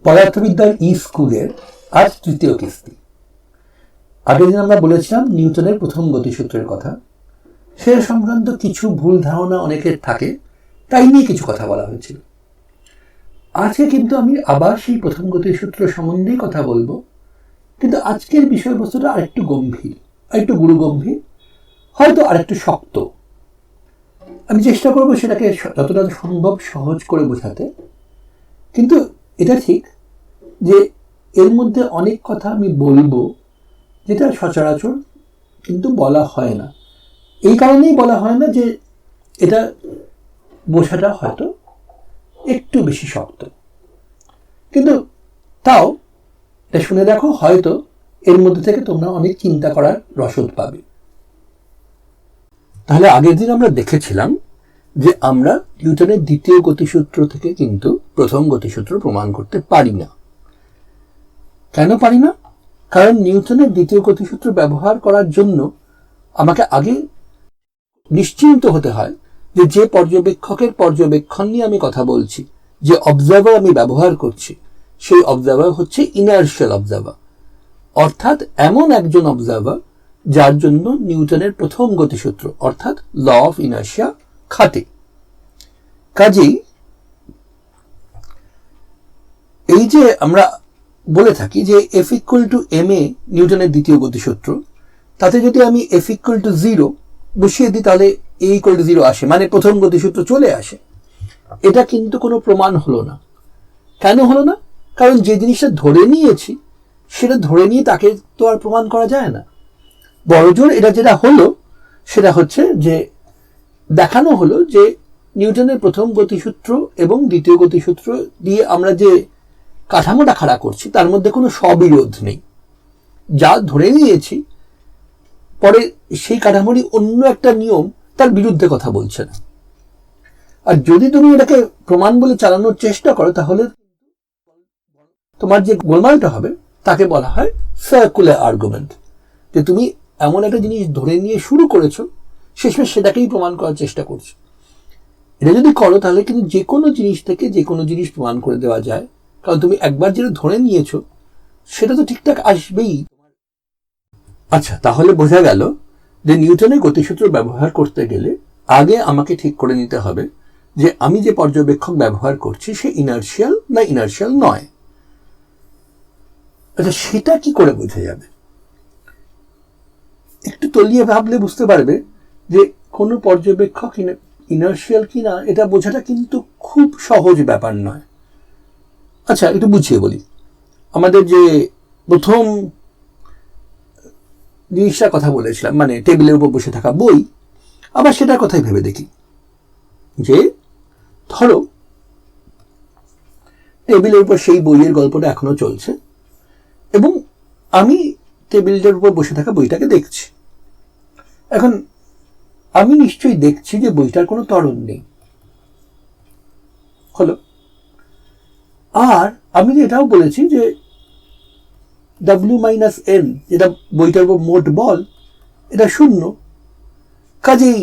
পদার্থবিদ্যার স্কুলের আজ তৃতীয় কিস্তি। আগের দিন আমরা বলেছিলাম নিউটনের প্রথম গতিসূত্রের কথা। সে সংক্রান্ত কিছু ভুল ধারণা অনেকের থাকে, তাই নিয়ে কিছু কথা বলা হয়েছিল। আজকে কিন্তু আমি আবার সেই প্রথম গতিসূত্র সম্বন্ধেই কথা বলবো, কিন্তু আজকের বিষয়বস্তুটা আরেকটু গম্ভীর, আরেকটু গুরুগম্ভীর, হয়তো আরেকটু শক্ত। আমি চেষ্টা করবো সেটাকে যতটা সম্ভব সহজ করে বোঝাতে। কিন্তু এটা ঠিক যে এর মধ্যে অনেক কথা আমি বলবো যেটা সচরাচর কিন্তু বলা হয় না। এই কারণেই বলা হয় না যে এটা বোঝাটা হয়তো একটু বেশি শক্ত, কিন্তু তাও এটা শুনে দেখো, হয়তো এর মধ্যে থেকে তোমরা অনেক চিন্তা করার রসদ পাবে। তাহলে আগের দিন আমরা দেখেছিলাম যে আমরা নিউটনের দ্বিতীয় গতিসূত্র থেকে কিন্তু প্রথম গতিসূত্র প্রমাণ করতে পারি না। কেন পারি না? কারণ নিউটনের দ্বিতীয় গতিসূত্র ব্যবহার করার জন্য আমাকে আগে নিশ্চিন্ত হতে হয় যে যে পর্যবেক্ষকের পর্যবেক্ষণ নিয়ে আমি কথা বলছি, যে অবজার্ভার আমি ব্যবহার করছি, সেই অবজার্ভার হচ্ছে ইনার্শিয়াল অবজার্ভার, অর্থাৎ এমন একজন অবজার্ভার যার জন্য নিউটনের প্রথম গতিসূত্র অর্থাৎ ল অফ ইনার্শিয়া খাটে। কাজেই এই যে আমরা বলে থাকি যে F equal to M A নিউটনের দ্বিতীয় গতিসূত্র, তাতে যদি আমি এফ ইকুয়াল টু 0 বসিয়ে দিই তাহলে এ ইকুয়াল টু 0 আসে, মানে প্রথম গতিসূত্র চলে আসে। এটা কিন্তু কোনো প্রমাণ হলো না। কেন হলো না? কারণ যে জিনিসটা ধরে নিয়েছি সেটা ধরে নিয়ে তাকে তো আর প্রমাণ করা যায় না। বড়জোর এটা যেটা হলো সেটা হচ্ছে যে দেখানো হলো যে নিউটনের প্রথম গতিসূত্র এবং দ্বিতীয় গতিসূত্র দিয়ে আমরা যে কাঠামোটা খাড়া করছি তার মধ্যে কোনো স্ববিরোধ নেই। যা ধরে নিয়েছি পরে সেই কাঠামোরই অন্য একটা নিয়ম তার বিরুদ্ধে কথা বলছে না। আর যদি তুমি এটাকে প্রমাণ বলে চালানোর চেষ্টা করো তাহলে তোমার যে গোলমালটা হবে তাকে বলা হয় সার্কুলার আর্গুমেন্ট, যে তুমি এমন একটা জিনিস ধরে নিয়ে শুরু করেছো, শেষমেশ সেটাকেই প্রমাণ করার চেষ্টা করছো। এটা যদি করো তাহলে কিন্তু যে কোনো জিনিস থেকে যে কোনো জিনিস প্রমাণ করে দেওয়া যায়, কারণ তুমি একবার যেটা ধরে নিয়েছো সেটা তো ঠিকঠাক আসবেই। আচ্ছা, তাহলে বোঝা গেল যে নিউটনের গতিসূত্র ব্যবহার করতে গেলে আগে আমাকে ঠিক করে নিতে হবে যে আমি যে পর্যবেক্ষক ব্যবহার করছি সে ইনার্শিয়াল না ইনার্শিয়াল নয়। আচ্ছা, সেটা কি করে বোঝা যাবে? একটু তলিয়ে ভাবলে বুঝতে পারবে যে কোনো পর্যবেক্ষক ইনার্শিয়াল কি না এটা বোঝাটা কিন্তু খুব সহজ ব্যাপার নয়। আচ্ছা, একটু বুঝিয়ে বলি। আমাদের যে প্রথম জিনিসটার কথা বলেছিলাম, মানে টেবিলের উপর বসে থাকা বই, আবার সেটার কথাই ভেবে দেখি যে ধরো টেবিলের উপর সেই বইয়ের গল্পটা এখনো চলছে এবং আমি টেবিলের উপর বসে থাকা বইটাকে দেখছি। এখন আমি নিশ্চয়ই দেখছি যে বইটার কোনো ত্বরণ নেই, হলো। আর আমি এটাও বলেছি যে W-N যেটা বইটার উপর মোট বল, এটা 0। কাজেই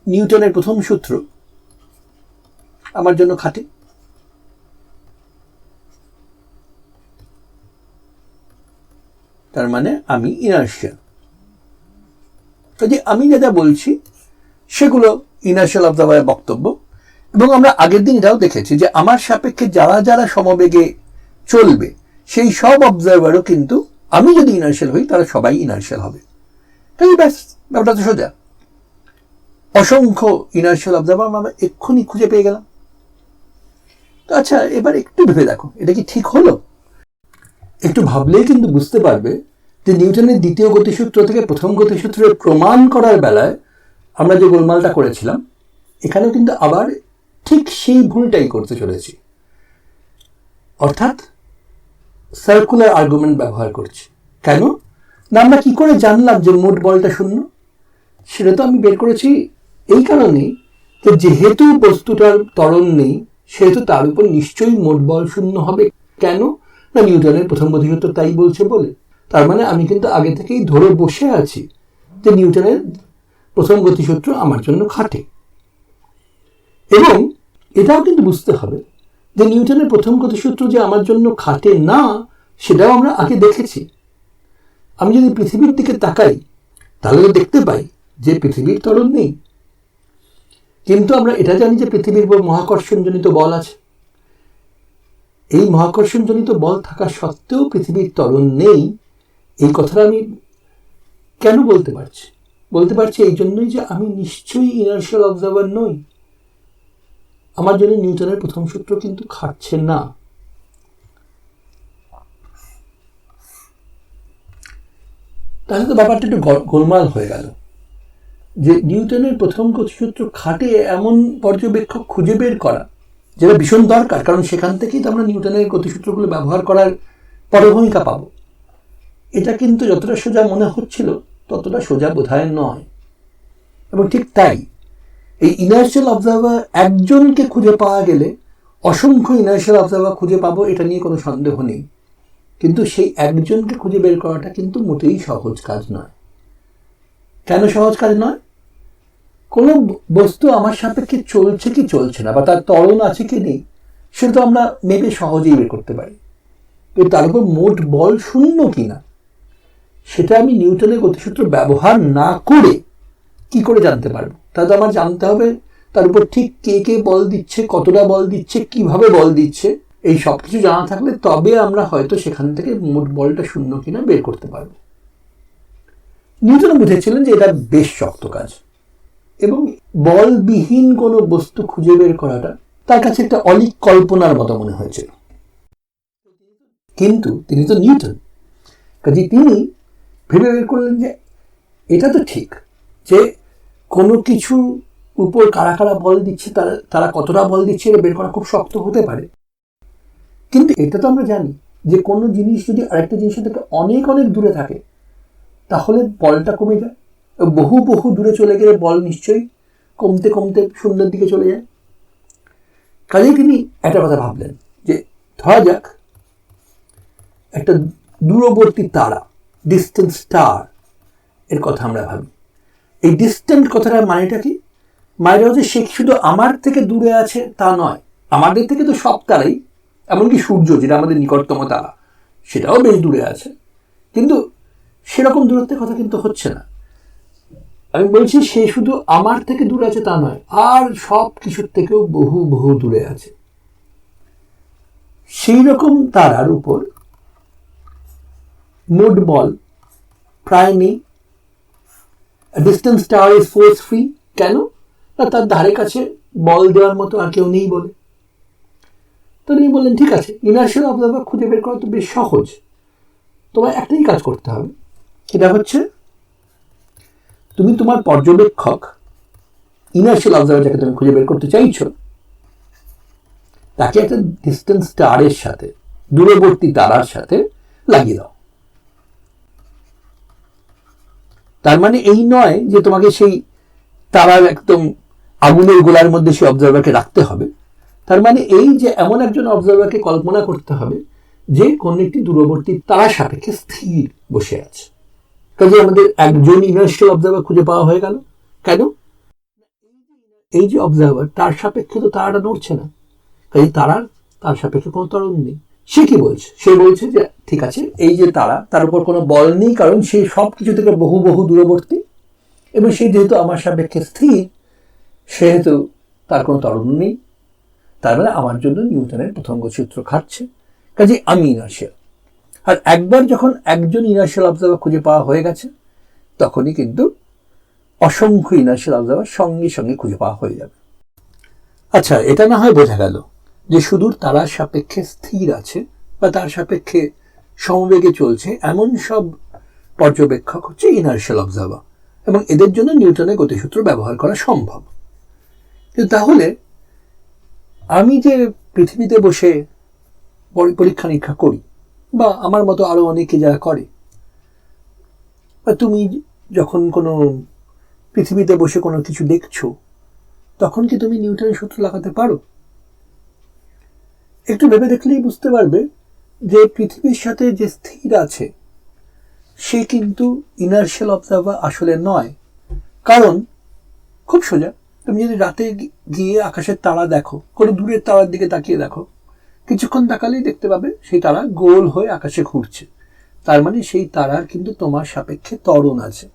নিউটনের প্রথম সূত্র আমার জন্য খাটে। তার মানে আমি ইনার্শিয়াল। কাজে আমি যেটা বলছি সেগুলো ইনার্শিয়াল অবজার্ভারের বক্তব্য। এবং আমরা আগের দিন এটাও দেখেছি যে আমার সাপেক্ষে যারা যারা সমবেগে চলবে সেই সব অবজারভারও কিন্তু আমি যদি ইনার্শিয়াল হই তারা সবাই ইনার্শিয়াল হবে। তাই ব্যাস, ব্যাপারটা তো সোজা। অসংখ্য ইনার্শিয়াল অবজারভার আমরা এক্ষুনি খুঁজে পেয়ে গেলাম। তো আচ্ছা, এবার একটু ভেবে দেখো, এটা কি ঠিক হলো? একটু ভাবলেই কিন্তু বুঝতে পারবে যে নিউটনের দ্বিতীয় গতিসূত্র থেকে প্রথম গতিসূত্রের প্রমাণ করার বেলায় আমরা যে গোলমালটা করেছিলাম এখানেও কিন্তু আবার ঠিক সেই ভুলটাই করতে চলেছি, অর্থাৎ সার্কুলার আর্গুমেন্ট ব্যবহার করছি। কেন না, আমরা কি করে জানলাম যে মোট বলটা 0? সেটা তো আমি বের করেছি এই কারণেই যে যেহেতু বস্তুটার ত্বরণ নেই সেহেতু তার উপর নিশ্চয়ই মোট বল 0 হবে। কেন না, নিউটনের প্রথম গতিসূত্র তাই বলছে বলে। তার মানে আমি কিন্তু আগে থেকেই ধরে বসে আছি যে নিউটনের প্রথম গতিসূত্র আমার জন্য খাটে। এবং এটাও কিন্তু বুঝতে হবে যে নিউটনের প্রথম গতিসূত্র যে আমার জন্য খাটে না, সেটাও আমরা আগে দেখেছি। আমি যদি পৃথিবীর দিকে তাকাই তাহলে তো দেখতে পাই যে পৃথিবীর ত্বরণ নেই, কিন্তু আমরা এটা জানি যে পৃথিবীর উপর মহাকর্ষণজনিত বল আছে। এই মহাকর্ষণজনিত বল থাকা সত্ত্বেও পৃথিবীর ত্বরণ নেই, এই কথাটা আমি কেন বলতে পারছি? বলতে পারছি এই জন্যই যে আমি নিশ্চয়ই ইনার্শিয়াল অবজার্ভার নই। আমার জন্য নিউটনের প্রথম সূত্র কিন্তু খাটছে না। তাহলে তো ব্যাপারটা একটু গোলমাল হয়ে গেল যে নিউটনের প্রথম গতিসূত্র খাটে এমন পর্যবেক্ষক খুঁজে বের করা, যেটা ভীষণ দরকার, কারণ সেখান থেকেই তো আমরা নিউটনের গতিসূত্রগুলো ব্যবহার করার পটভূমিকা পাবো। এটা কিন্তু যতটা সোজা মনে হচ্ছিল ততটা সোজা বোধহয় নয়। এবং ঠিক তাই এই ইনার্শিয়াল অবজার্ভার একজনকে খুঁজে পাওয়া গেলে অসংখ্য ইনার্শিয়াল অবজার্ভার খুঁজে পাবো, এটা নিয়ে কোনো সন্দেহ নেই। কিন্তু সেই একজনকে খুঁজে বের করাটা কিন্তু মোটেই সহজ কাজ নয়। কেন সহজ কাজ নয়? কোনো বস্তু আমার সাপেক্ষে চলছে কি চলছে না, বা তার ত্বরণ আছে কি নেই, সেটা তো আমরা মেপে সহজেই বের করতে পারি। কিন্তু তার উপর মোট বল শূন্য কিনা, সেটা আমি নিউটনের গতিসূত্র ব্যবহার না করে কি করে জানতে পারবো? তাহলে আমার জানতে হবে তার উপর ঠিক কে কে বল দিচ্ছে, কতটা বল দিচ্ছে, কিভাবে বল দিচ্ছে। এই সব কিছু জানা থাকলে তবে আমরা হয়তো সেখান থেকে মোট বলটা শূন্য কিনা বের করতে পারবো। নিউটন বুঝেছিলেন যে এটা বেশ শক্ত কাজ, এবং বলবিহীন কোনো বস্তু খুঁজে বের করাটা তার কাছে একটা অলিক কল্পনার মতো মনে হয়েছিল। কিন্তু তিনি তো নিউটন, কাজে তিনি ভেবে বের করলেন যে এটা তো ঠিক যে কোনো কিছু উপর কারা কারা বল দিচ্ছে, তারা কতটা বল দিচ্ছে এটা বের করা খুব শক্ত হতে পারে। কিন্তু এটা তো আমরা জানি যে কোনো জিনিস যদি আরেকটা জিনিসের থেকে অনেক অনেক দূরে থাকে তাহলে বলটা কমে যায়। বহু বহু দূরে চলে গেলে বল নিশ্চয়ই কমতে কমতে শূন্যের দিকে চলে যায়। কাজেই তিনি একটা কথা ভাবলেন যে ধরা যাক একটা দূরবর্তী তারা, ডিস্টেন্ট স্টার এর কথা আমরা ভাবি। এই ডিস্টেন্ট কথাটার মানেটা কি? মানেটা হচ্ছে সে শুধু আমার থেকে দূরে আছে তা নয়, আমাদের থেকে তো সব তারাই, এমনকি সূর্য যেটা আমাদের নিকটতম তারা সেটাও বেশ দূরে আছে, কিন্তু সেরকম দূরত্বের কথা কিন্তু হচ্ছে না। আমি বলছি সে শুধু আমার থেকে দূরে আছে তা নয়, আর সব কিছুর থেকেও বহু বহু দূরে আছে। সেই রকম তারার উপর মোট বল প্রায় নেই। Distance star is force free. কেন? না তার ধারে কাছে বল দেওয়ার মতো আর কেউ নেই বলে। তো তিনি বললেন ঠিক আছে, ইনার্শিয়াল অবজার্ভার খুঁজে বের করা তো বেশ সহজ, তোমার একটাই কাজ করতে হবে, সেটা হচ্ছে তুমি তোমার পর্যবেক্ষক ইনার্শিয়াল অবজার্ভার যাকে তুমি খুঁজে বের করতে চাইছো তাকে একটা ডিস্টেন্স স্টারের সাথে, দূরবর্তী তারার সাথে লাগিয়ে দাও। তার মানে এই নয় যে তোমাকে সেই তারার একদম আগুনের গোলার মধ্যে সেই অবজার্ভারকে রাখতে হবে। তার মানে এই যে এমন একজন অবজার্ভারকে কল্পনা করতে হবে যে কোন একটি দূরবর্তী তারার সাপেক্ষে স্থির বসে আছে। কাজে আমাদের একজন ইনার্শিয়াল অবজার্ভার খুঁজে পাওয়া হয়ে গেল। কেন? এই যে অবজার্ভার তার সাপেক্ষে তো তারাটা নড়ছে না, কাজে তার সাপেক্ষে কোনো ত্বরণ নেই। সে কি বলছে? সে বলছে যে ঠিক আছে, এই যে তারা, তার উপর কোনো বল নেই, কারণ সে সব কিছু থেকে বহু বহু দূরবর্তী, এবং সে যেহেতু আমার সাপেক্ষে স্থির সেহেতু তার কোনো ত্বরণ নেই। তার মানে আমার জন্য নিউটনের প্রথম গতিসূত্র খাটছে, কাজে আমি ইনার্শিয়াল। আর একবার যখন একজন ইনার্শিয়াল অবজার্ভার খুঁজে পাওয়া হয়ে গেছে তখনই কিন্তু অসংখ্য ইনার্শিয়াল অবজার্ভার সঙ্গে সঙ্গে খুঁজে পাওয়া হয়ে যাবে। আচ্ছা, এটা না হয় বোঝা গেল যে সুদূর তারার সাপেক্ষে স্থির আছে বা তার সাপেক্ষে সমবেগে চলছে এমন সব পর্যবেক্ষক হচ্ছে ইনার্শিয়াল অবজার্ভার, এবং এদের জন্য নিউটনের গতিসূত্র ব্যবহার করা সম্ভব। কিন্তু তাহলে আমি যে পৃথিবীতে বসে পরীক্ষা নিরীক্ষা করি, বা আমার মতো আরো অনেকে যারা করে, বা তুমি যখন কোনো পৃথিবীতে বসে কোনো কিছু দেখছো তখন কি তুমি নিউটনের সূত্র লাগাতে পারো? একটু ভেবে দেখলেই বুঝতে পারবে যে পৃথিবীর সাথে যে স্থির আছে সে কিন্তু ইনার্শিয়াল অবজার্ভার আসলে নয়। কারণ খুব সোজা, তুমি যদি রাতে গিয়ে আকাশের তারা দেখো, কোনো দূরের তারার দিকে তাকিয়ে দেখো, কিছুক্ষণ তাকালেই দেখতে পাবে সেই তারা গোল হয়ে আকাশে ঘুরছে। তার মানে সেই তারার কিন্তু তোমার সাপেক্ষে ত্বরণ আছে।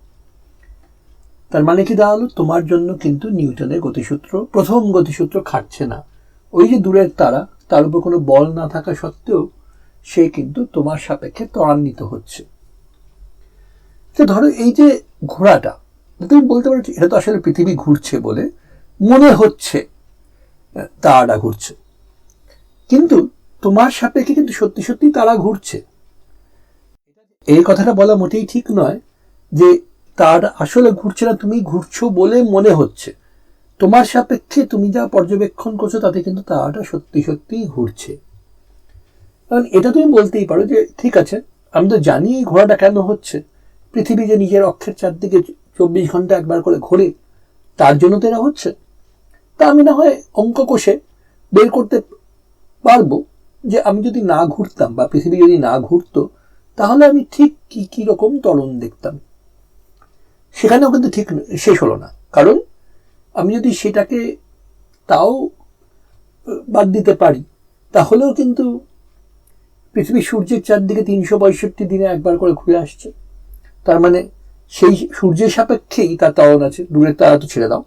তার মানে কি দাঁড়ালো, তোমার জন্য কিন্তু নিউটনের গতিসূত্র, প্রথম গতিসূত্র খাটছে না। ওই যে দূরের তারা, তার উপর কোনো বল না থাকা সত্ত্বেও সে কিন্তু তোমার সাপেক্ষে ত্বরান্বিত হচ্ছে। তো ধরো এই যে ঘোড়াটা, তুমি বলতে পারো এটা তো আসলে পৃথিবী ঘুরছে বলে মনে হচ্ছে তারাটা ঘুরছে, কিন্তু তোমার সাপেক্ষে কিন্তু সত্যি সত্যি তারা ঘুরছে। এই কথাটা বলা মোটেই ঠিক নয় যে তারাটা আসলে ঘুরছে না, তুমি ঘুরছো বলে মনে হচ্ছে। তোমার সাপেক্ষে তুমি যা পর্যবেক্ষণ করছো তাতে কিন্তু তারাটা সত্যি সত্যিই ঘুরছে। কারণ এটা তুমি বলতেই পারো যে ঠিক আছে, আমি তো জানি এই ঘোড়াটা কেন হচ্ছে, পৃথিবী যে নিজের অক্ষের চারদিকে 24 ঘন্টা একবার করে ঘোরে, তার জন্য তো এরা হচ্ছে। তা আমি না হয় অঙ্ক কষে বের করতে পারবো যে আমি যদি না ঘুরতাম বা পৃথিবী যদি না ঘুরতো, তাহলে আমি ঠিক কি কি রকম ত্বরণ দেখতাম। সেখানেও কিন্তু ঠিক শেষ হলো না, কারণ আমি যদি সেটাকে তাও বাদ দিতে পারি, তাহলেও কিন্তু পৃথিবী সূর্যের চারদিকে 365 দিনে একবার করে ঘুরে আসছে। তার মানে সেই সূর্যের সাপেক্ষেই তার ত্বরণ আছে, দূরের তারা তো ছেড়ে দাও।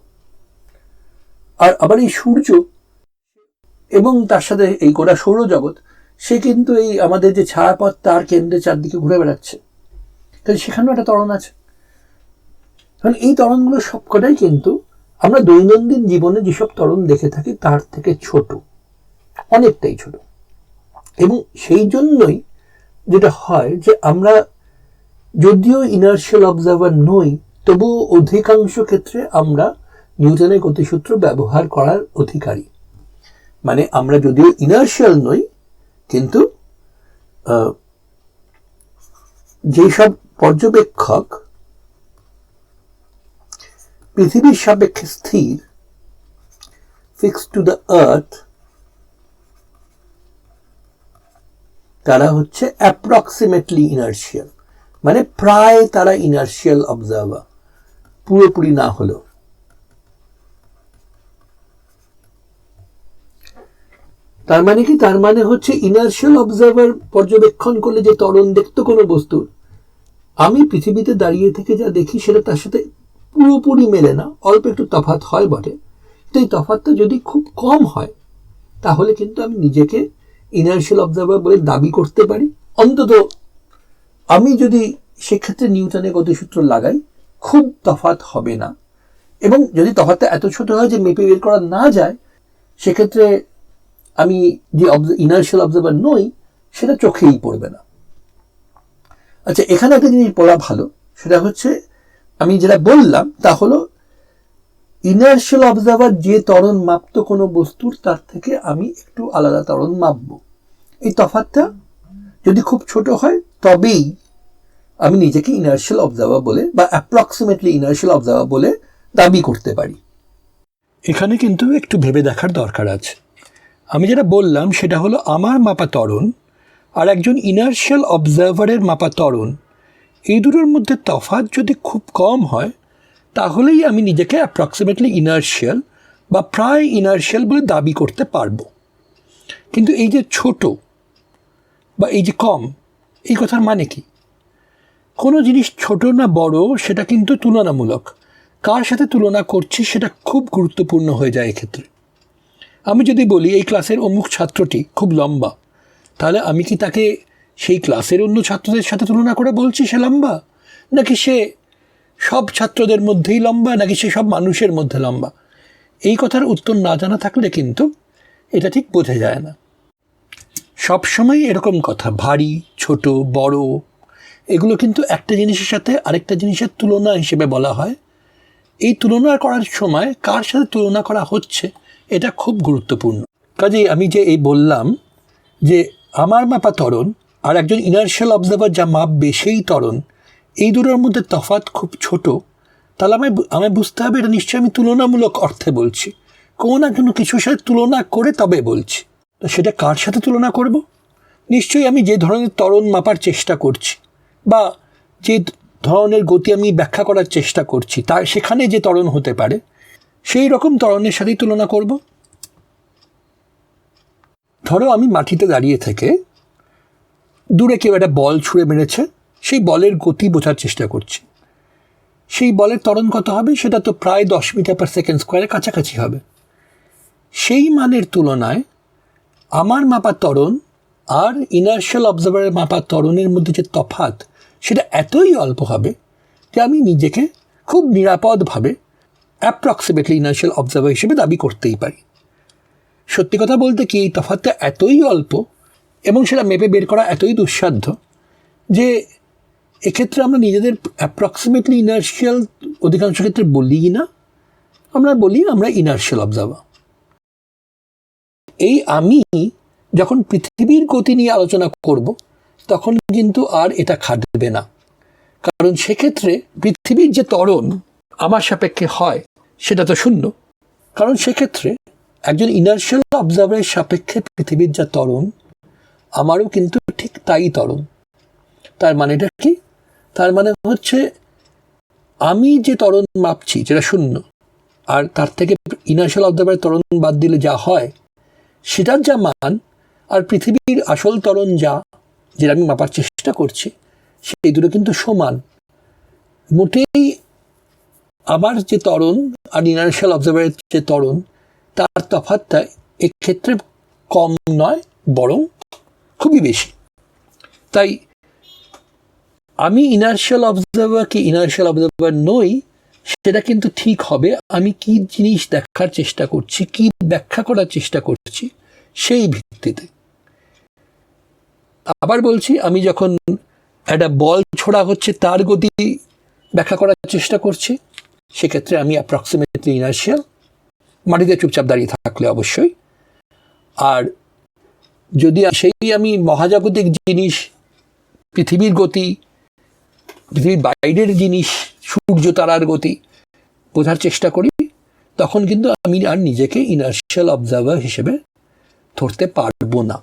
আর আবার এই সূর্য এবং তার সাথে এই গোটা সৌরজগৎ, সে কিন্তু এই আমাদের যে ছায়াপথ তার কেন্দ্রের চারদিকে ঘুরে বেড়াচ্ছে, তাই সেখানেও একটা ত্বরণ আছে। কারণ এই ত্বরণগুলো সবকটাই কিন্তু আমরা দৈনন্দিন জীবনে যেসব ত্বরণ দেখে থাকি তার থেকে ছোট, অনেকটাই ছোট। এবং সেই জন্যই যেটা হয় যে আমরা যদিও ইনার্শিয়াল অবজার্ভার নই, তবুও অধিকাংশ ক্ষেত্রে আমরা নিউটনের গতিসূত্র ব্যবহার করার অধিকারী। মানে আমরা যদিও ইনার্শিয়াল নই, কিন্তু যেসব পর্যবেক্ষক পৃথিবীর সাপেক্ষে স্থির, ফিক্সড টু দ্য আর্থ, তারা হচ্ছে অ্যাপ্রক্সিমেটলি ইনার্শিয়াল, মানে প্রায় তারা ইনার্শিয়াল অবজার্ভার, পুরোপুরি না হলেও। তার মানে কি, তার মানে হচ্ছে ইনার্শিয়াল অবজার্ভার পর্যবেক্ষণ করলে যে ত্বরণ দেখতো কোনো বস্তুর, আমি পৃথিবীতে দাঁড়িয়ে থেকে যা দেখি সেটা তার সাথে পুরোপুরি মেলে না, অল্প একটু তফাৎ হয় বটে। তো এই তফাৎটা যদি খুব কম হয়, তাহলে কিন্তু আমি নিজেকে ইনার্শিয়াল অবজার্ভার বলে দাবি করতে পারি। অন্তত আমি যদি সেক্ষেত্রে নিউটনের গতিসূত্র লাগাই, খুব তফাৎ হবে না। এবং যদি তফাৎটা এত ছোট হয় যে মেপে বের করা না যায়, সেক্ষেত্রে আমি যে ইনার্শিয়াল অবজার্ভার নই সেটা চোখেই পড়বে না। আচ্ছা, এখানে একটা জিনিস বলা ভালো, সেটা হচ্ছে আমি যেটা বললাম তা হলো ইনার্শিয়াল অবজার্ভার যে ত্বরণ মাপতো কোনো বস্তুর, তার থেকে আমি একটু আলাদা ত্বরণ মাপবো। এই তফাৎটা যদি খুব ছোট হয়, তবেই আমি নিজেকে ইনার্শিয়াল অবজার্ভার বলে বা অ্যাপ্রক্সিমেটলি ইনার্শিয়াল অবজার্ভার বলে দাবি করতে পারি। এখানে কিন্তু একটু ভেবে দেখার দরকার আছে। আমি যেটা বললাম সেটা হলো আমার মাপা ত্বরণ আর একজন ইনার্শিয়াল অবজার্ভারের মাপা ত্বরণ, এই দুটোর মধ্যে তফাৎ যদি খুব কম হয়, তাহলেই আমি নিজেকে অ্যাপ্রক্সিমেটলি ইনার্শিয়াল বা প্রায় ইনার্শিয়াল বলে দাবি করতে পারবো। কিন্তু এই যে ছোট বা এই যে কম, এই কথার মানে কি? কোনো জিনিস ছোট না বড় সেটা কিন্তু তুলনামূলক, কার সাথে তুলনা করছি সেটা খুব গুরুত্বপূর্ণ হয়ে যায় এক্ষেত্রে। আমি যদি বলি এই ক্লাসের অমুক ছাত্রটি খুব লম্বা, তাহলে আমি কি তাকে সেই ক্লাসের অন্য ছাত্রদের সাথে তুলনা করে বলছি সে লম্বা, নাকি সে সব ছাত্রদের মধ্যেই লম্বা, নাকি সে সব মানুষের মধ্যে লম্বা? এই কথার উত্তর না জানা থাকলে কিন্তু এটা ঠিক বোঝা যায় না। সবসময় এরকম কথা, ভারী ছোট বড়, এগুলো কিন্তু একটা জিনিসের সাথে আরেকটা জিনিসের তুলনা হিসেবে বলা হয়। এই তুলনা করার সময় কার সাথে তুলনা করা হচ্ছে এটা খুব গুরুত্বপূর্ণ। কাজেই আমি যে এই বললাম যে আমার মাপা ত্বরণ আর একজন ইনার্শিয়াল অবজার্ভার যা মাপবে সেই ত্বরণ, এই দুটোর মধ্যে তফাৎ খুব ছোট, তাহলে আমায় বুঝতে হবে এটা নিশ্চয়ই আমি তুলনামূলক অর্থে বলছি, কোনো না কোনো কিছুর সাথে তুলনা করে তবে বলছি। তো সেটা কার সাথে তুলনা করব? নিশ্চয়ই আমি যে ধরনের ত্বরণ মাপার চেষ্টা করছি বা যে ধরনের গতি আমি ব্যাখ্যা করার চেষ্টা করছি, তার সেখানে যে ত্বরণ হতে পারে, সেই রকম ত্বরণের সাথেই তুলনা করব। ধরো আমি মাটিতে দাঁড়িয়ে থেকে দূরে কেউ একটা বল ছুঁড়ে মেরেছে, সেই বলের গতি বোঝার চেষ্টা করছি। সেই বলের ত্বরণ কত হবে? সেটা তো প্রায় 10 মিটার পার সেকেন্ড স্কোয়ারের কাছাকাছি হবে। সেই মানের তুলনায় আমার মাপা ত্বরণ আর ইনার্শিয়াল অবজারভারের মাপা ত্বরণের মধ্যে যে তফাৎ, সেটা এতই অল্প হবে যে আমি নিজেকে খুব নিরাপদভাবে অ্যাপ্রক্সিমেটলি ইনার্শিয়াল অবজারভার হিসেবে দাবি করতেই পারি। সত্যি কথা বলতে কি, এই তফাৎটা এতই অল্প এবং সেটা মেপে বের করা এতই দুঃসাধ্য যে এক্ষেত্রে আমরা নিজেদের অ্যাপ্রক্সিমেটলি ইনার্শিয়াল অধিকাংশ ক্ষেত্রে বলি না, আমরা বলি আমরা ইনার্শিয়াল অবজার্ভার। এই আমি যখন পৃথিবীর গতি নিয়ে আলোচনা করব তখন কিন্তু আর এটা খাটবে না, কারণ সেক্ষেত্রে পৃথিবীর যে ত্বরণ আমার সাপেক্ষে হয় সেটা তো শূন্য। কারণ সেক্ষেত্রে একজন ইনার্শিয়াল অবজারভারের সাপেক্ষে পৃথিবীর যা ত্বরণ, আমারও কিন্তু ঠিক তাই ত্বরণ। তার মানেটা কি? তার মানে হচ্ছে আমি যে ত্বরণ মাপছি যেটা শূন্য, আর তার থেকে ইনার্শিয়াল অবজারভারের ত্বরণ বাদ দিলে যা হয় সেটার যা মান, আর পৃথিবীর আসল ত্বরণ যা, যেটা আমি মাপার চেষ্টা করছি, সেই দুটো কিন্তু সমান। মোটেই আমার যে ত্বরণ আর ইনার্শিয়াল অবজারভারের যে ত্বরণ, তার তফাৎটা এক্ষেত্রে কম নয়, বরং খুবই বেশি। তাই আমি ইনার্শিয়াল অবজারভার কি ইনার্শিয়াল অবজারভার নই, সেটা কিন্তু ঠিক হবে আমি কি জিনিস দেখার চেষ্টা করছি, কি ব্যাখ্যা করার চেষ্টা করছি সেই ভিত্তিতে। আবার বলছি, আমি যখন একটা বল ছোড়া হচ্ছে তার গতি ব্যাখ্যা করার চেষ্টা করছি, সেক্ষেত্রে আমি অ্যাপ্রক্সিমেটলি ইনার্শিয়াল, মাটিতে চুপচাপ দাঁড়িয়ে থাকলে অবশ্যই। আর যদি সেই আমি মহাজাগতিক জিনিস, পৃথিবীর গতি, পৃথিবীর বাইরের জিনিস, সূর্য তারার গতি বোঝার চেষ্টা করি, তখন কিন্তু আমি আর নিজেকে ইনার্শিয়াল অবজার্ভার হিসেবে ধরতে পারবো না।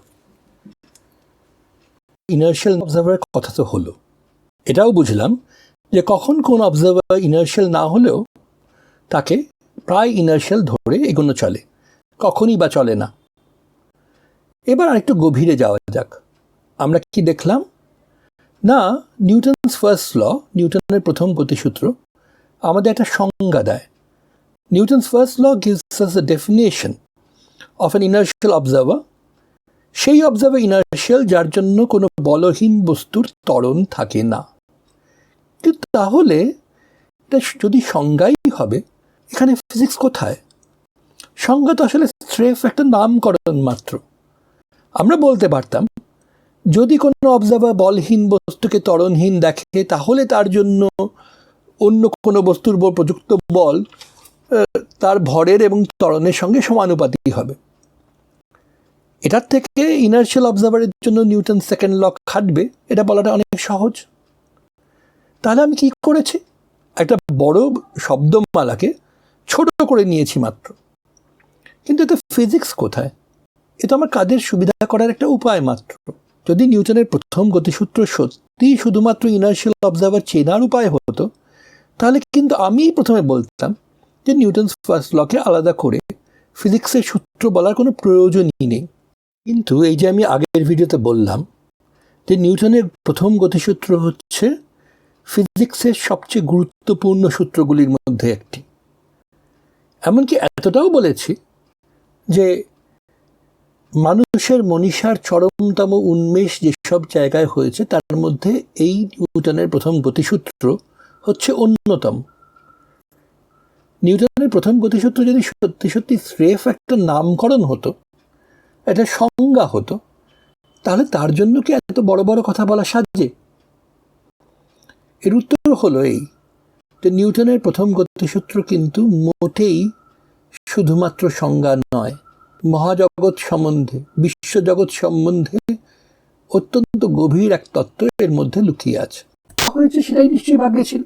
ইনার্শিয়াল অবজার্ভারের কথা তো হলো, এটাও বুঝলাম যে কখন কোন অবজার্ভার ইনার্শিয়াল না হলেও তাকে প্রায় ইনার্শিয়াল ধরে এগোনো চলে, কখনই বা চলে না। এবার আরেকটু গভীরে যাওয়া যাক। আমরা কি দেখলাম না, নিউটনস ফার্স্ট ল, নিউটনের প্রথম গতিসূত্র আমাদের একটা সংজ্ঞা দেয়। Newton's first law gives us the definition of an inertial observer. সেই অবজার্ভার ইনার্শিয়াল যার জন্য কোনো বলহীন বস্তুর ত্বরণ থাকে না। কিন্তু তাহলে এটা যদি সংজ্ঞাই হবে, এখানে ফিজিক্স কোথায়? সংজ্ঞা তো আসলে স্রেফ একটা নামকরণ মাত্র। আমরা বলতে পারতাম যদি কোনো অবজার্ভার বলহীন বস্তুকে ত্বরণহীন দেখে, তাহলে তার জন্য অন্য কোনো বস্তুর উপর প্রযুক্ত বল তার ভরের এবং ত্বরণের সঙ্গে সমানুপাতিক হবে। এটার থেকে ইনার্শিয়াল অবজার্ভারের জন্য নিউটন সেকেন্ড ল খাটবে, এটা বলাটা অনেক সহজ। তাহলে আমি কি করেছি? একটা বড় শব্দমালাকে ছোট করে নিয়েছি মাত্র। কিন্তু এতে ফিজিক্স কোথায়? এ তো আমার কাজের সুবিধা করার একটা উপায় মাত্র। যদি নিউটনের প্রথম গতিসূত্র সত্যি শুধুমাত্র ইনার্শিয়াল অবজার্ভার চেনার উপায় হতো, তাহলে কিন্তু আমি প্রথমে বলতাম যে নিউটনস ফার্স্ট লকে আলাদা করে ফিজিক্সের সূত্র বলার কোনো প্রয়োজনই নেই। কিন্তু এই যে আমি আগের ভিডিওতে বললাম যে নিউটনের প্রথম গতিসূত্র হচ্ছে ফিজিক্সের সবচেয়ে গুরুত্বপূর্ণ সূত্রগুলির মধ্যে একটি। এমনকি এতটাও বলেছি যে মানুষের মনীষার চরমতম উন্মেষ যেসব জায়গায় হয়েছে তার মধ্যে এই নিউটনের প্রথম গতিসূত্র হচ্ছে অন্যতম। নিউটনের প্রথম গতিসূত্র যদি সত্যি সত্যি স্রেফ একটা নামকরণ হতো, একটা সংজ্ঞা হতো, তাহলে তার জন্য কি এত বড় বড় কথা বলা সাজে? এর উত্তর হলো এই যে নিউটনের প্রথম গতিসূত্র কিন্তু মোটেই শুধুমাত্র সংজ্ঞা নয়, মহাজগৎ সম্বন্ধে, বিশ্বজগৎ সম্বন্ধে অত্যন্ত গভীর এক তত্ত্ব এর মধ্যে লুকিয়ে আছে। হয়েছে সেটাই নিশ্চয়ই ভাগ্যে ছিল।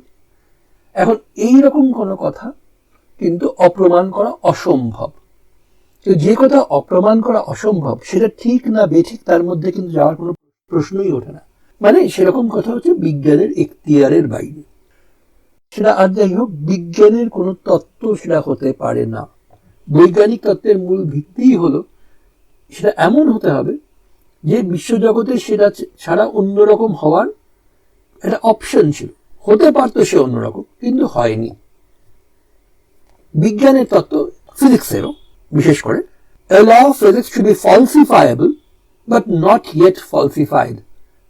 এখন এইরকম কোনো কথা কিন্তু অপ্রমাণ করা অসম্ভব। যে কথা অপ্রমাণ করা অসম্ভব সেটা ঠিক না বেঠিক তার মধ্যে কিন্তু যাওয়ার কোনো প্রশ্নই ওঠে না। মানে সেরকম কথা হচ্ছে বিজ্ঞানের এখতিয়ারের বাইরে। সেটা আর যাই হোক, বিজ্ঞানের কোনো তত্ত্ব সেটা হতে পারে না। বৈজ্ঞানিক তত্ত্বের মূল ভিত্তিই হলো সেটা এমন হতে হবে যে বিশ্বজগতে সেটা ছাড়া অন্যরকম হওয়ার একটা অপশন ছিল, হতে পারতো সে অন্যরকম, কিন্তু হয়নি। বিজ্ঞানের তত্ত্ব, ফিজিক্সেরও বিশেষ করে, a law of physics should be falsifiable but not yet falsified,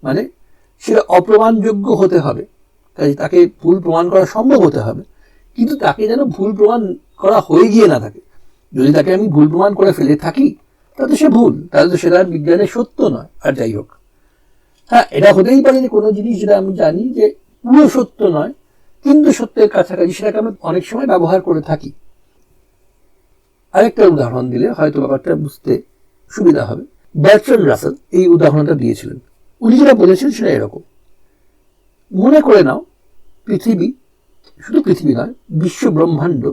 মানে সেটা অপ্রমাণযোগ্য হতে হবে, তাকে ভুল প্রমাণ করা সম্ভব হতে হবে, কিন্তু তাকে যেন ভুল প্রমাণ করা হয়ে গিয়ে না থাকে। যদি তাকে আমি ভুল প্রমাণ করে ফেলে থাকি তাহলে সে ভুল, তাহলে তো সেটা বিজ্ঞানের সত্য নয়। আর যাই হোক, হ্যাঁ, এটা হতেই পারে যে কোনো জিনিস যেটা আমি জানি যে পুরো সত্য নয় কিন্তু সত্যের কাছাকাছি, সেটাকে আমরা অনেক সময় ব্যবহার করে থাকি। আরেকটা উদাহরণ দিলে হয়তো ব্যাপারটা বুঝতে সুবিধা হবে। বার্ট্রান্ড রাসেল এই উদাহরণটা দিয়েছিলেন। উনি যেটা বলেছেন সেটা এরকম: মনে করে নাও পৃথিবী, শুধু পৃথিবী নয়, বিশ্ব ব্রহ্মাণ্ড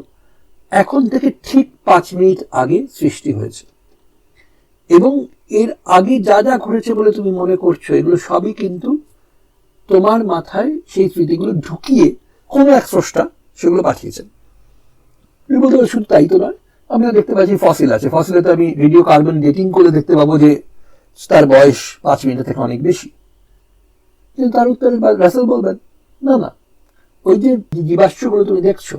এখন থেকে ঠিক 5 মিনিট আগে সৃষ্টি হয়েছে, এবং এর আগে যা যা ঘটেছে বলে তুমি মনে করছো এগুলো সবই কিন্তু তোমার মাথায় সেই স্মৃতিগুলো ঢুকিয়ে কোনো এক স্রষ্টা সেগুলো পাঠিয়েছেন। শুধু তাই তো নয়, আমরা দেখতে পাচ্ছি ফসিল আছে, ফসিলে তো আমি রেডিও কার্বন ডেটিং করে দেখতে পাবো যে তার বয়স 5 মিনিট থেকে অনেক বেশি। কিন্তু তার উত্তরে রাসেল বলবেন, না না, ওই যে জীবাশ্মগুলো তুমি দেখছো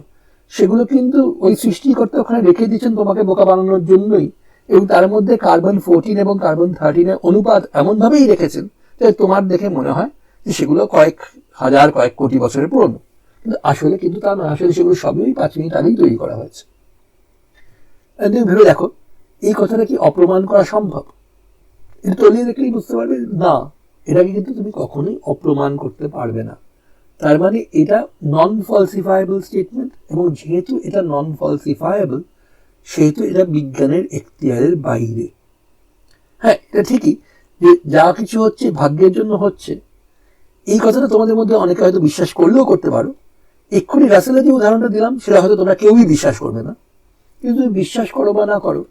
সেগুলো কিন্তু ওই সৃষ্টিকর্তা ওখানে রেখে দিয়েছেন তোমাকে বোকা বানানোর জন্যই, এবং তার মধ্যে কার্বন 14 এবং কার্বন 13 অনুপাত এমন ভাবেই রেখেছেন যে তোমার দেখে মনে হয় যে সেগুলো কয়েক হাজার কয়েক কোটি বছরের পুরনো, কিন্তু আসলে কিন্তু তা নয়। আসলে সেগুলো সবই 5 মিনিট আগেই তৈরি করা হয়েছে। তুমি ভেবে দেখো এই কথাটা কি অপ্রমাণ করা সম্ভব? এটা তলিয়ে দেখলেই বুঝতে পারবে না, এটাকে কিন্তু তুমি কখনোই অপ্রমাণ করতে পারবে না। তার মানে এটা নন ফলসিফায়েবল স্টেটমেন্ট, এবং যেহেতু এটা নন ফলসিফায়েবল সেহেতু এটা বিজ্ঞানের এখতিয়ারের বাইরে। হ্যাঁ, এটা ঠিকই যে যা কিছু হচ্ছে ভাগ্যের জন্য হচ্ছে, এই কথাটা তোমাদের মধ্যে অনেকে হয়তো বিশ্বাস করলেও করতে পারো। এক্ষুনি রাসেলের যে উদাহরণটা দিলাম সেটা হয়তো তোমরা কেউই বিশ্বাস করবে না, কিন্তু তুমি বিশ্বাস করো বা না করো,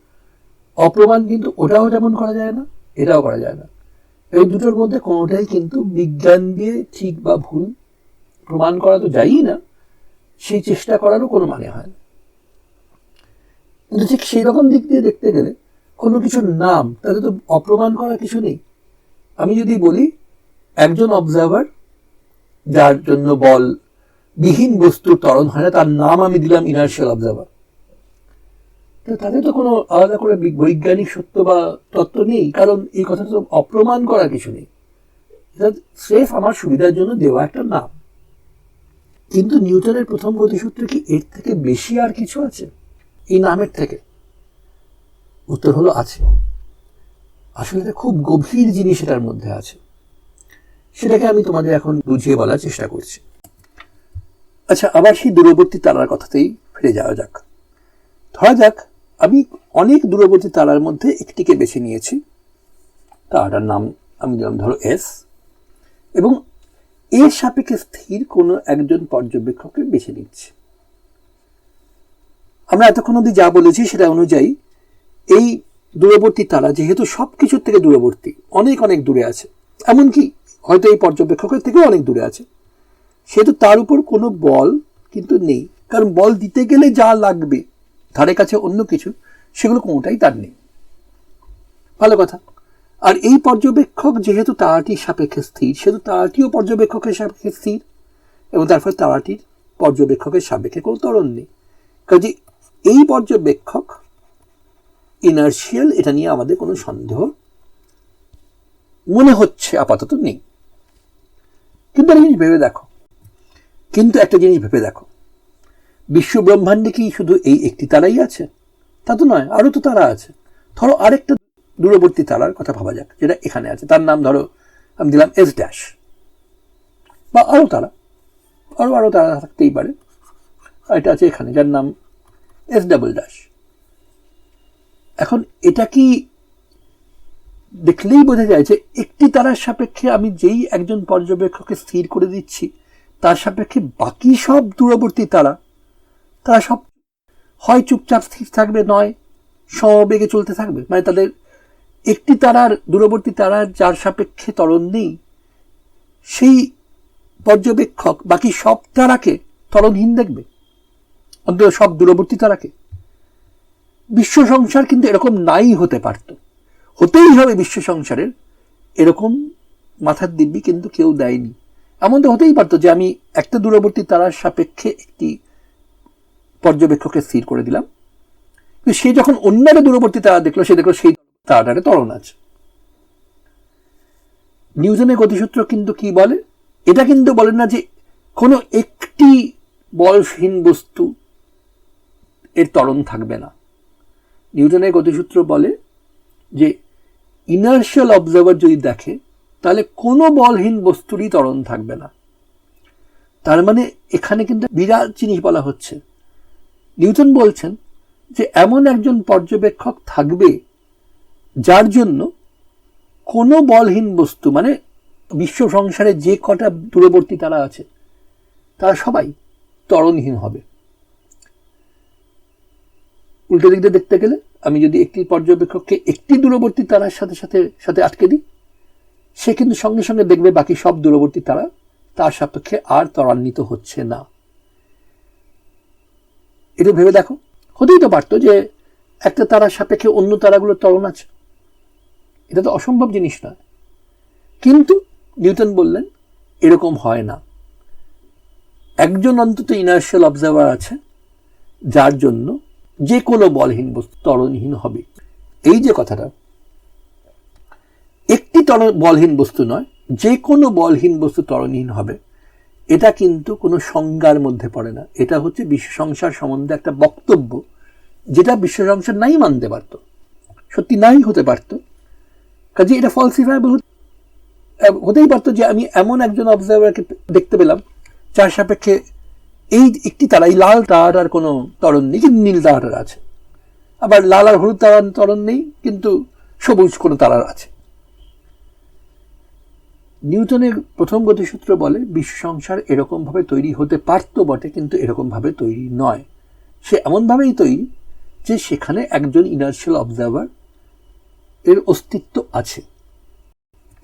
অপ্রমাণ কিন্তু ওটাও যেমন করা যায় না, এটাও করা যায় না। এই দুটোর মধ্যে কোনোটাই কিন্তু বিজ্ঞান দিয়ে ঠিক বা ভুল প্রমাণ করা তো যায়ই না, সেই চেষ্টা করারও কোনো মানে হয় না। কিন্তু ঠিক সেই রকম দিক দিয়ে দেখতে গেলে কোনো কিছুর নাম তাতে তো অপ্রমাণ করা কিছু নেই। আমি যদি বলি একজন অবজারভার যার জন্য বল বিহীন বস্তুর ত্বরণ হয় না, তার নাম আমি দিলাম ইনার্শিয়াল অবজারভার, তাতে তো কোনো আলাদা করে বৈজ্ঞানিক সত্য বা তত্ত্ব নেই, কারণ এই কথাটা তো অপ্রমাণ করা কিছু নেই, এটা স্রেফ আমার সুবিধার জন্য দেওয়া একটা নাম। কিন্তু নিউটনের প্রথম গতিসূত্রে কি এর থেকে বেশি আর কিছু আছে এই নামের থেকে? উত্তর হলো আছে। আসলে এটা খুব গভীর জিনিস এটার মধ্যে আছে, সেটাকে আমি তোমাদের এখন বুঝিয়ে বলার চেষ্টা করছি। আচ্ছা, আবার সেই দূরবর্তী তারার কথাতেই ফিরে যাওয়া যাক। ধরা যাক আমি অনেক দূরবর্তী তারার মধ্যে একটিকে বেছে নিয়েছি, তারাটার নাম আমি দিলাম ধরো এস, এবং এর সাপেক্ষে স্থির কোনো একজন পর্যবেক্ষককে বেছে নিচ্ছি। আমরা এতক্ষণ অবধি যা বলেছি সেটা অনুযায়ী এই দূরবর্তী তারা যেহেতু সবকিছুর থেকে দূরবর্তী, অনেক অনেক দূরে আছে, এমনকি হয়তো এই পর্যবেক্ষকের থেকেও অনেক দূরে আছে, সেহেতু তার উপর কোনো বল কিন্তু নেই, কারণ বল দিতে গেলে যা লাগবে ধারে কাছে অন্য কিছু, সেগুলো কোনোটাই তার নেই। ভালো কথা। আর এই পর্যবেক্ষক যেহেতু তারাটির সাপেক্ষে স্থির, সেহেতু তারাটিও পর্যবেক্ষকের সাপেক্ষে স্থির, এবং তার ফলে তারাটির পর্যবেক্ষকের সাপেক্ষে কোনো ত্বরণ নেই। কাজে এই পর্যবেক্ষক ইনার্শিয়াল, এটা নিয়ে আমাদের কোনো সন্দেহ মনে হচ্ছে আপাতত নেই। কিন্তু একটা জিনিস ভেবে দেখো, বিশ্ব ব্রহ্মাণ্ডে কি শুধু এই একটি তারাই আছে? তা তো নয়, আরো তো তারা আছে। ধরো আরেকটা দূরবর্তী তারার কথা ভাবা যাক, যেটা এখানে আছে, তার নাম ধরো আমি দিলাম এস ড্যাশ, বা আরো তারা, আরো তারা থাকতেই পারে। এটা আছে এখানে, যার নাম এস ডাবল ড্যাশ। এখন এটা কি দেখলেই বোঝা যায় যে একটি তারার সাপেক্ষে আমি যেই একজন পর্যবেক্ষককে স্থির করে দিচ্ছি, তার সাপেক্ষে বাকি সব দূরবর্তী তারা সব হয় চুপচাপ স্থির থাকবে, নয় সমবেগে চলতে থাকবে। মানে তাদের একটি তারার, দূরবর্তী তারার যার সাপেক্ষে ত্বরণ নেই, সেই পর্যবেক্ষক বাকি সব তারাকে ত্বরণহীন দেখবে, অন্তত সব দূরবর্তী তারাকে? বিশ্ব সংসার কিন্তু এরকম নাই হতে পারত, হতেই হবে বিশ্ব সংসারের এরকম মাথার দিব্যি কিন্তু কেউ দেয়নি। এমন তো হতেই পারতো যে আমি একটা দূরবর্তী তারার সাপেক্ষে একটি পর্যবেক্ষককে স্থির করে দিলাম, সে যখন অন্য একটা দূরবর্তী তারা দেখলো, সে দেখলো সেই তারাটারে ত্বরণ আছে। নিউটনের গতিসূত্র কিন্তু কি বলে? এটা কিন্তু বলে না যে কোনো একটি বলহীন বস্তু এর ত্বরণ থাকবে না। নিউটনের গতিসূত্র বলে যে ইনার্শিয়াল অবজার্ভার যদি দেখে তাহলে কোনো বলহীন বস্তুরই ত্বরণ থাকবে না। তার মানে এখানে কিন্তু বিরাট জিনিস বলা হচ্ছে। নিউটন বলছেন যে এমন একজন পর্যবেক্ষক থাকবে যার জন্য কোনো বলহীন বস্তু, মানে বিশ্ব সংসারে যে কটা দূরবর্তী তারা আছে তারা সবাই ত্বরণহীন হবে। উল্টো দিক দিয়ে দেখতে গেলে আমি যদি একটি পর্যবেক্ষককে একটি দূরবর্তী তারার সাথে সাথে সাথে আটকে দিই, সে কিন্তু সঙ্গে সঙ্গে দেখবে বাকি সব দূরবর্তী তারা তার সাপেক্ষে আর ত্বরান্বিত হচ্ছে না। এটা ভেবে দেখো, হতেই তো পারতো যে একটা তারার সাপেক্ষে অন্য তারাগুলোর ত্বরণ আছে, এটা তো অসম্ভব জিনিস নয়। কিন্তু নিউটন বললেন এরকম হয় না, একজন অন্তত ইনার্শিয়াল অবজার্ভার আছে যার জন্য যে কোনো বলহীন বস্তু ত্বরণহীন হবে। এই যে কথাটা, একটি বলহীন বস্তু নয়, যে কোনো বলহীন বস্তু ত্বরণহীন হবে, এটা কিন্তু কোনো সংজ্ঞার মধ্যে পড়ে না। এটা হচ্ছে বিশ্ব সংসার সম্বন্ধে একটা বক্তব্য যেটা বিশ্ব সংসার নাই মানতে পারত, সত্যি নাই হতে পারত। কাজে এটা ফলসিফাইবল হতেই পারতো যে আমি এমন একজন অবজারভারকে দেখতে পেলাম যার সাপেক্ষে এই একটি তারা, এই লাল তারাটার কোনো ত্বরণ নেই কিন্তু নীল তারাটার আছে, আবার লাল আর হলুদ তারার ত্বরণ নেই কিন্তু সবুজ কোনো তারার আছে। নিউটনের প্রথম গতিসূত্র বলে বিশ্ব সংসার এরকম ভাবে তৈরি হতে পারতো বটে, কিন্তু এরকম ভাবে তৈরি নয়। সে এমন ভাবেই তৈরি যে সেখানে একজন ইনার্শিয়াল অবজার্ভার এর অস্তিত্ব আছে।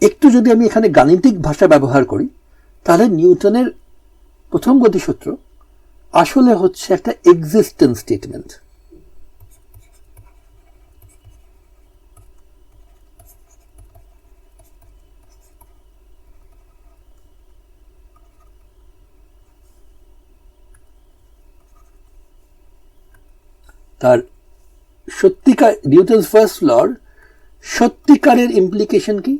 একটু যদি আমি এখানে গাণিতিক ভাষা ব্যবহার করি তাহলে নিউটনের প্রথম গতিসূত্র আসলে হচ্ছে একটা এক্সিস্টেন্স স্টেটমেন্ট। তার সত্যিকার নিউটনস ফার্স্ট লর সত্যিকারের ইমপ্লিকেশন কি?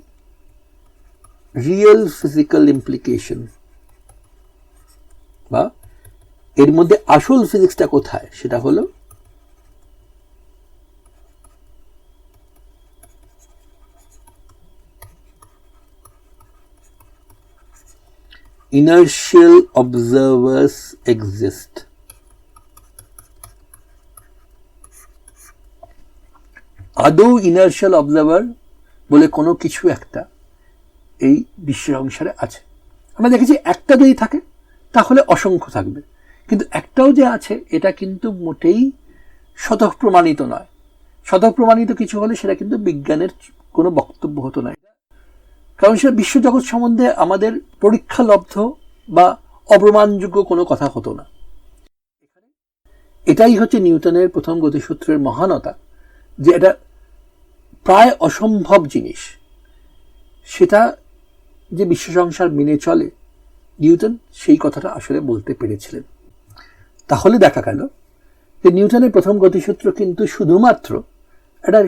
রিয়েল ফিজিক্যাল ইমপ্লিকেশন, বা এর মধ্যে আসল ফিজিক্সটা কোথায় সেটা হলো inertial observers exist. আদৌ ইনার্শিয়াল অবজার্ভার বলে কোনো কিছু একটা এই বিশ্ব সংসারে আছে। আমরা দেখেছি একটা যদি থাকে তাহলে অসংখ্য থাকবে, কিন্তু একটাও যে আছে এটা কিন্তু মোটেই স্বতঃ প্রমাণিত নয়। স্বতঃ প্রমাণিত কিছু হলে সেটা কিন্তু বিজ্ঞানের কোনো বক্তব্য হতো না, কারণ সেটা বিশ্বজগৎ সম্বন্ধে আমাদের পরীক্ষালব্ধ বা অপ্রমাণযোগ্য কোনো কথা হতো না। এটাই হচ্ছে নিউটনের প্রথম গতিসূত্রের মহানতা, যে এটা প্রায় অসম্ভব জিনিস সেটা যে বিশ্ব সংসার মেনে চলে, নিউটন সেই কথাটা আসলে বলতে পেরেছিলেন। তাহলে দেখা গেল যে নিউটনের প্রথম গতিসূত্র কিন্তু শুধুমাত্র একটা